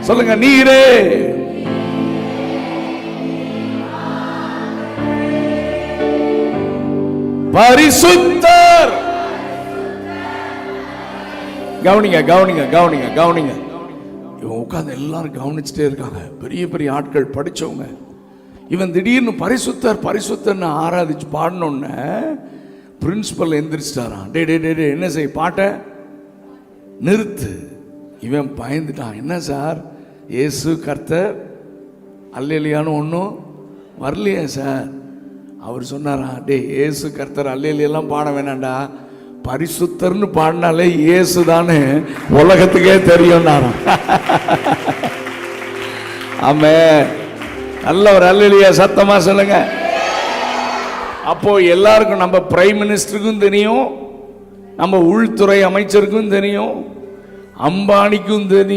சொல்லுங்க, நீரே பரிசுத்தர். கவனிங்க கவனிங்க கவனிங்க கவனிங்க. இவன் உட்கார்ந்து எல்லாரும் கவனிச்சுட்டே இருக்காங்க. பெரிய பெரிய ஆட்கள், படிச்சவங்க. இவன் திடீர்னு பரிசுத்தர் பரிசுத்தர்னு ஆராதிச்சு பாடினோன்னு பிரின்சிபல் எந்திரிச்சிட்டாரான். டே டே டே என்ன செய், பாட்டை நிறுத்து. இவன் பயந்துட்டான். என்ன சார், இயேசு கர்த்தர் அல்லேலியான்னு ஒன்றும் வரலையே சார். அவர் சொன்னாரா, டே இயேசு கர்த்தர் அல்லேலியெல்லாம் பாட வேணாண்டா, பரிசுத்தர்னு பாடினாலே இயேசு தானே உலகத்துக்கே தெரியும்னாராம். ஆமென். நல்ல ஒரு அல்லேலியா சத்தமா சொல்லுங்க. அப்போ எல்லாருக்கும், நம்ம பிரைம் மினிஸ்டருக்கும் தெரியும், நம்ம உள்துறை அமைச்சருக்கும் தெரியும், அம்பானிக்கும் தெரியும்.